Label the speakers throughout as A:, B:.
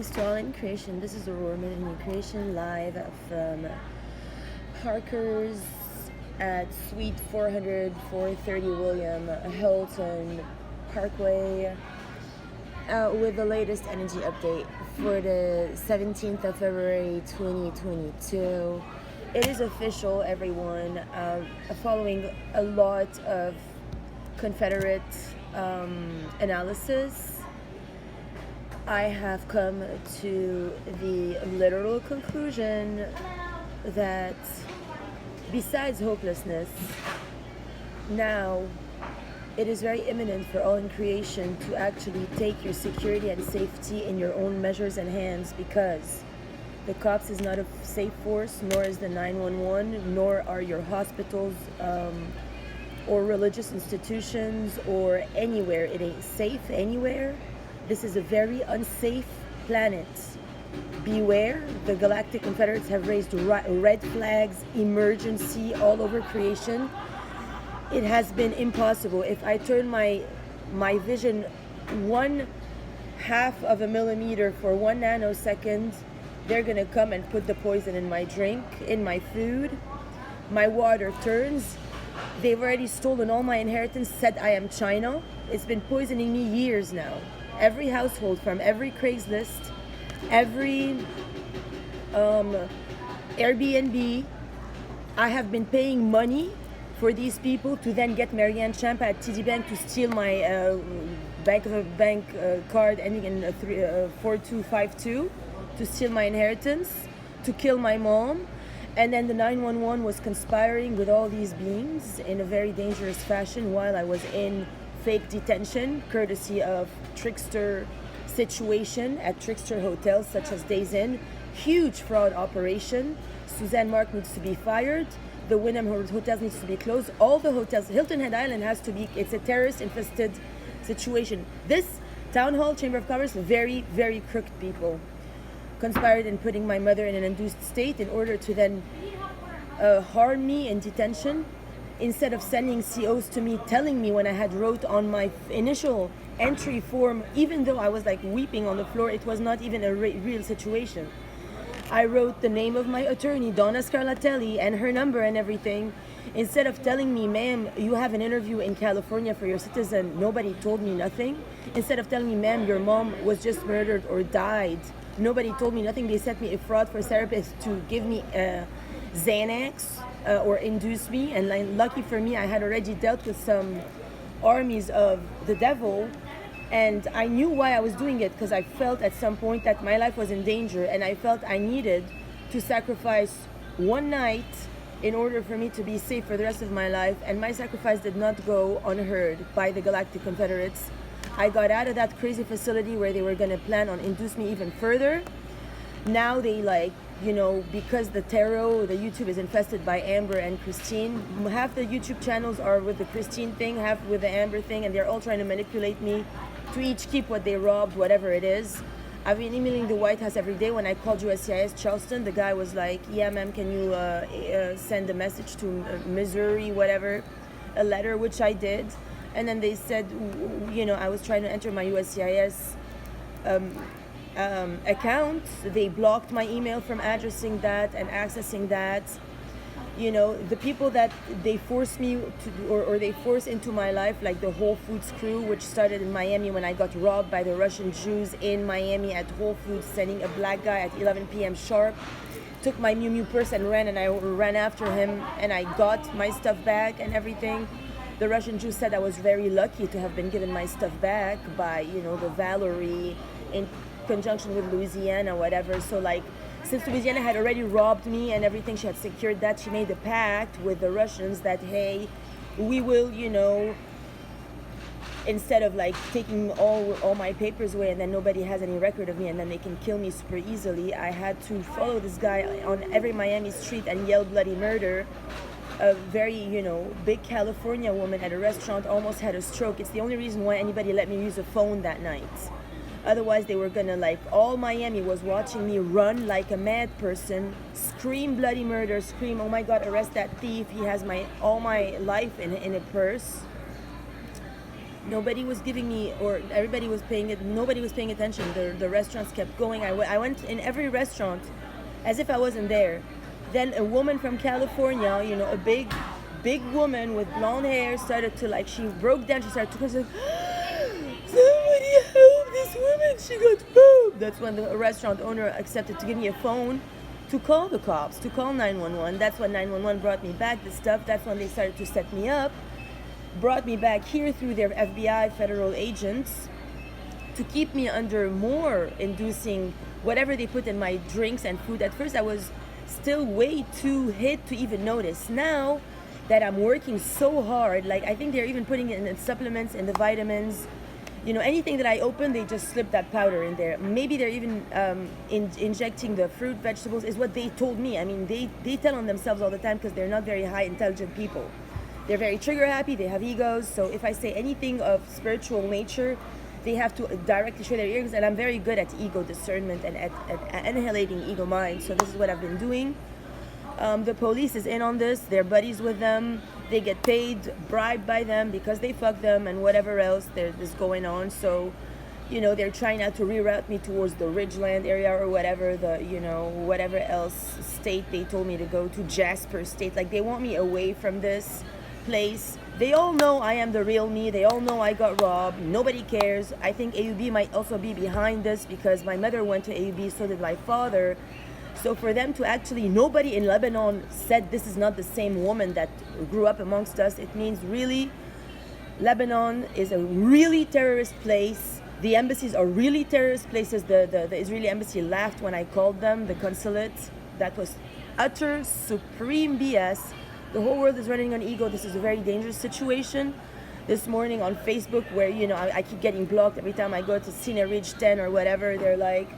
A: Greetings to all in creation. This is Aurora in creation live from Parker's at Suite 400 430 William Hilton Parkway with the latest energy update for the 17th of February 2022. It is official, everyone. Following a lot of confederate analysis, I have come to the literal conclusion that besides hopelessness, now it is very imminent for all in creation to actually take your security and safety in your own measures and hands, because the cops is not a safe force, nor is the 911, nor are your hospitals or religious institutions or anywhere. It ain't safe anywhere. This is a very unsafe planet. Beware, the Galactic Confederates have raised red flags, emergency all over creation. It has been impossible. If I turn my vision 1/2 of a millimeter for 1 nanosecond, they're gonna come and put the poison in my drink, in my food. My water turns. They've already stolen all my inheritance, said I am China. It's been poisoning me years now. Every household, from every Craigslist, every Airbnb, I have been paying money for these people to then get Marianne Champa at TD Bank to steal my bank card ending in 4252, to steal my inheritance, to kill my mom. And then the 911 was conspiring with all these beings in a very dangerous fashion while I was in fake detention, courtesy of Trickster situation at Trickster hotels such as Days Inn. Huge fraud operation. Suzanne Mark needs to be fired. The Wyndham hotels needs to be closed. All the hotels, Hilton Head Island has to be, it's a terrorist infested situation. This town hall, Chamber of Commerce, very, very crooked people conspired in putting my mother in an induced state in order to then harm me in detention, instead of sending COs to me, telling me when I had wrote on my initial entry form, even though I was like weeping on the floor, it was not even a real situation. I wrote the name of my attorney, Donna Scarlatelli, and her number and everything. Instead of telling me, ma'am, you have an interview in California for your citizen, nobody told me nothing. Instead of telling me, ma'am, your mom was just murdered or died, nobody told me nothing. They sent me a fraud for therapist to give me Xanax or induce me. And like, lucky for me, I had already dealt with some armies of the devil, and I knew why I was doing it, because I felt at some point that my life was in danger, and I felt I needed to sacrifice one night in order for me to be safe for the rest of my life. And my sacrifice did not go unheard by the Galactic Confederates. I got out of that crazy facility where they were going to plan on induce me even further. Now they because the tarot, the YouTube is infested by Amber and Christine. Half the YouTube channels are with the Christine thing, half with the Amber thing, and they're all trying to manipulate me to each keep what they robbed, whatever it is. I've been emailing the White House every day. When I called USCIS Charleston, the guy was like, yeah, ma'am, can you send a message to Missouri, whatever, a letter, which I did. And then they said, I was trying to enter my USCIS account. They blocked my email from addressing that and accessing that. The people that they forced me to, or they forced into my life, like the Whole Foods crew, which started in Miami when I got robbed by the Russian Jews in Miami at Whole Foods, sending a black guy at 11 p.m. sharp, took my Miu Miu purse and ran, and I ran after him, and I got my stuff back and everything. The Russian Jews said I was very lucky to have been given my stuff back by, the Valerie in conjunction with Louisiana, whatever. So since Louisiana had already robbed me and everything, she had secured that, she made a pact with the Russians that, hey, we will, instead of taking all my papers away and then nobody has any record of me and then they can kill me super easily, I had to follow this guy on every Miami street and yell bloody murder. A very, big California woman at a restaurant almost had a stroke. It's the only reason why anybody let me use a phone that night. Otherwise, they were gonna, all Miami was watching me run like a mad person, scream bloody murder, scream, oh my God, arrest that thief. He has all my life in a purse. Nobody was giving me, or everybody was paying it. Nobody was paying attention. The restaurants kept going. I went in every restaurant, as if I wasn't there. Then a woman from California, you know, a big woman with blonde hair, started to like. She broke down. She started to cry. Like, somebody help this woman! She got robbed. That's when the restaurant owner accepted to give me a phone to call the cops, to call 911. That's when 911 brought me back the stuff. That's when they started to set me up. Brought me back here through their FBI federal agents to keep me under more inducing whatever they put in my drinks and food. At first I was still way too hit to even notice. Now that I'm working so hard, like I think they're even putting it in the supplements and the vitamins, you know, anything that I open, they just slip that powder in there. Maybe they're even injecting the fruit, vegetables, is what they told me. I mean, they tell on themselves all the time because they're not very high intelligent people. They're very trigger happy, they have egos, so if I say anything of spiritual nature, they have to directly show their ears, and I'm very good at ego discernment and at annihilating ego mind, so this is what I've been doing. The police is in on this, they're buddies with them, they get paid, bribed by them because they fuck them and whatever else is going on, so you know, they're trying not to reroute me towards the Ridgeland area or whatever, whatever else state they told me to go to, Jasper State, like they want me away from this place. They all know I am the real me. They all know I got robbed. Nobody cares. I think AUB might also be behind this because my mother went to AUB, so did my father. So for them to actually, nobody in Lebanon said this is not the same woman that grew up amongst us, it means really Lebanon is a really terrorist place. The embassies are really terrorist places. The Israeli embassy laughed when I called them, the consulate. That was utter, supreme BS. The whole world is running on ego. This is a very dangerous situation. This morning on Facebook, where, you know, I keep getting blocked every time I go to Cine Ridge 10 or whatever, they're like,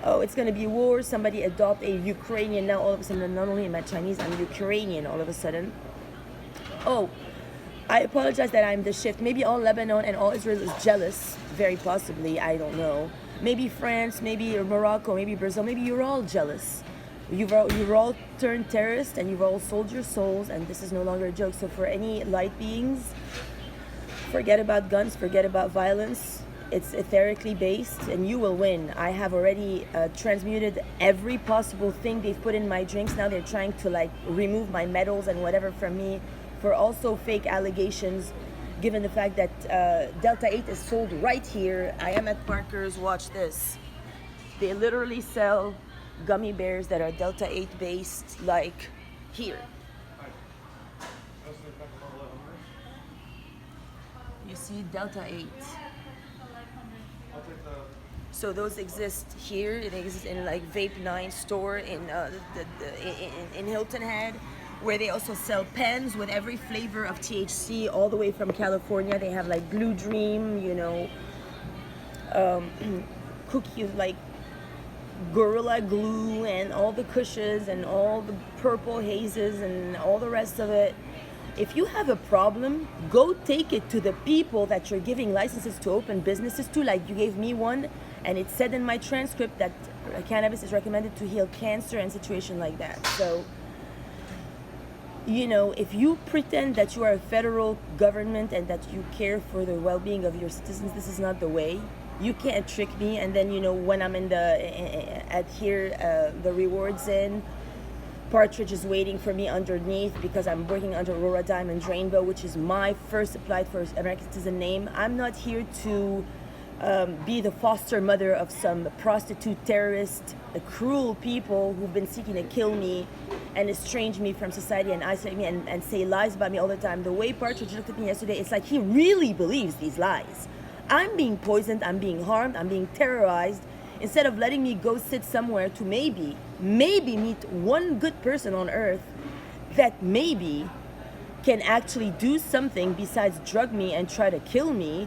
A: oh, it's going to be war. Somebody adopt a Ukrainian. Now all of a sudden, not only am I Chinese, I'm Ukrainian all of a sudden. Oh, I apologize that I'm the shift. Maybe all Lebanon and all Israel is jealous. Very possibly. I don't know. Maybe France, maybe Morocco, maybe Brazil. Maybe you're all jealous. You've all turned terrorists and you've all sold your souls, and this is no longer a joke. So for any light beings, forget about guns, forget about violence. It's etherically based and you will win. I have already transmuted every possible thing they've put in my drinks. Now they're trying to like remove my metals and whatever from me for also fake allegations, given the fact that Delta 8 is sold right here. I am at Parker's, watch this. They literally sell gummy bears that are Delta 8 based, like here. You see Delta 8. So those exist here. It exists in like Vape 9 store in in Hilton Head, where they also sell pens with every flavor of THC, all the way from California. They have like Blue Dream, you know, cookies like Gorilla Glue and all the cushions and all the purple hazes and all the rest of it. If you have a problem, go take it to the people that you're giving licenses to open businesses to, like you gave me one, and it said in my transcript that cannabis is recommended to heal cancer and situation like that. So, you know, if you pretend that you are a federal government and that you care for the well-being of your citizens, this is not the way. You can't trick me. And then, you know, when I'm in the rewards in, Partridge is waiting for me underneath because I'm working under Aurora Diamond Rainbow, which is my first applied for American citizen name. I'm not here to be the foster mother of some prostitute terrorist, cruel people who've been seeking to kill me and estrange me from society and isolate me and say lies about me all the time. The way Partridge looked at me yesterday, it's like he really believes these lies. I'm being poisoned, I'm being harmed, I'm being terrorized. Instead of letting me go sit somewhere to maybe meet one good person on earth that maybe can actually do something besides drug me and try to kill me,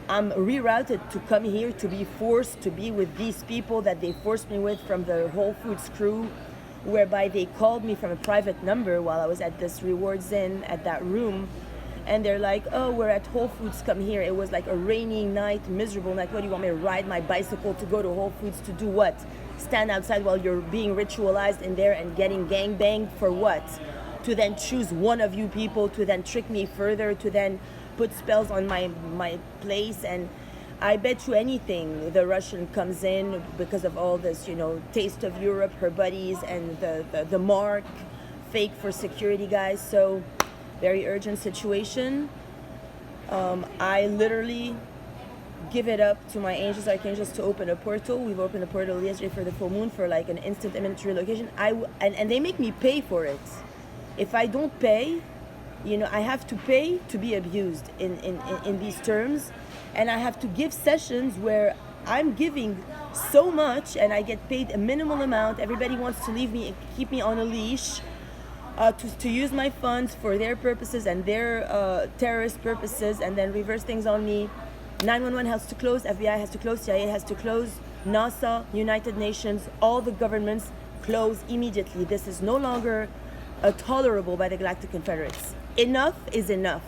A: I'm rerouted to come here to be forced to be with these people that they forced me with from the Whole Foods crew, whereby they called me from a private number while I was at this Rewards Inn at that room. And they're like, oh, we're at Whole Foods, come here. It was like a rainy night, miserable night. What do you want me to ride my bicycle to go to Whole Foods to do what? Stand outside while you're being ritualized in there and getting gangbanged for what? To then choose one of you people to then trick me further, to then put spells on my place, and I bet you anything the Russian comes in because of all this, taste of Europe, her buddies, and the mark, fake for security guys. So very urgent situation. I literally give it up to my angels, archangels to open a portal. We've opened a portal yesterday for the full moon for like an instant imminent relocation. And they make me pay for it. If I don't pay, I have to pay to be abused in these terms. And I have to give sessions where I'm giving so much and I get paid a minimal amount. Everybody wants to leave me and keep me on a leash, to use my funds for their purposes and their terrorist purposes, and then reverse things on me. 911 has to close, FBI has to close, CIA has to close, NASA, United Nations, all the governments close immediately. This is no longer tolerable by the Galactic Confederates. Enough is enough.